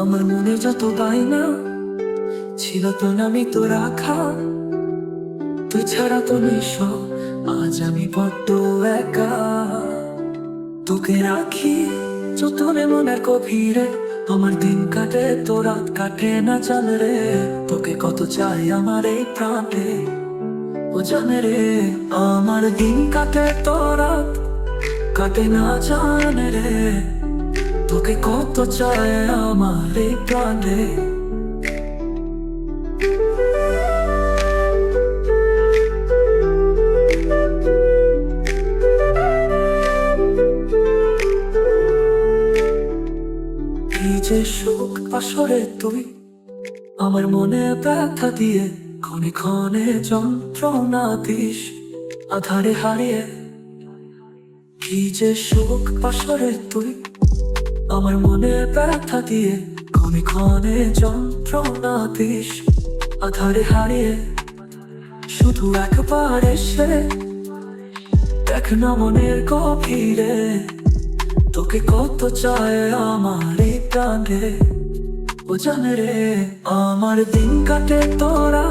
আমার মনে যত বায়না ছিল তো নামি তো রাখা, তুই ছাড়া তো নিঃস্ব, আজ আমি বড্ড একা। তোকে রাখি যতনে মনের গভীরে, আমার দিন কাটে তো রাত কাটে না জানে রে। তোকে কত চাই আমার এই প্রাণে, ও জানে রে। আমার দিন কাটে তো রাত কাটে না জানে রে। তোকে কত চাই আমার এই প্রাণে। এই যে সুখ আসরে তুই আমার মনে ব্যথা দিয়ে, ক্ষণে ক্ষণে যন্ত্রণা দিস আধারে হারিয়ে। কি যে সুখ আসরে তুই আমার মনে ব্যথা দিয়ে, ক্ষণে ক্ষণে যন্ত্রণা দিস আধারে হারিয়ে। শুধু একবার এসে দেখ না মনের গভীরে, তোকে কত চায় আমার এই প্রাণে, ও জানে রে। আমার দিন কাটে তোরা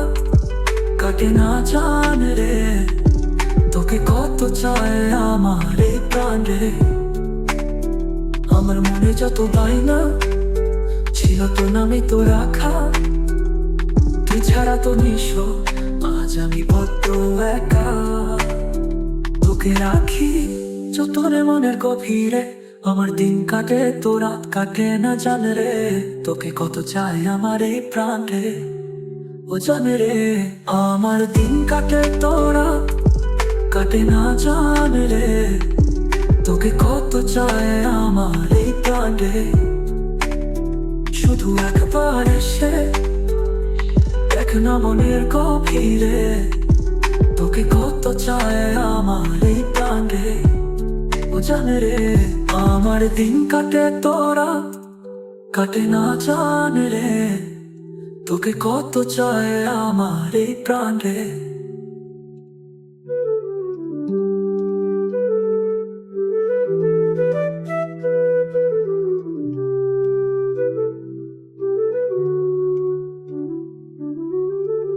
কাটে না জানে রে। তোকে কত চায় আমার এই প্রাণে। আমার মনে যত বায়না ছিল তো নামে তো রাখা, তুই ছাড়া তো নিঃস্ব, আজ আমি বড্ড একা। তোকে রাখি যতনে মনের গভীরে, আমার দিন কাটে তো রাত কাটে না জানে রে। তোকে কত চাই আমার এই প্রাণে, ও জানে রে। আমার দিন কাটে তো রাত কাটে না জানে রে। তোকে কত চাই আমার এই প্রাণে। শুধু একবার এসে দেখ না মনের গভীরে, তোকে কত চাই আমার এই প্রাণে, ও জানে রে। আমার দিন কাটে তোরা কাটে না জানে রে। তোকে কত চাই আমার এই প্রাণে।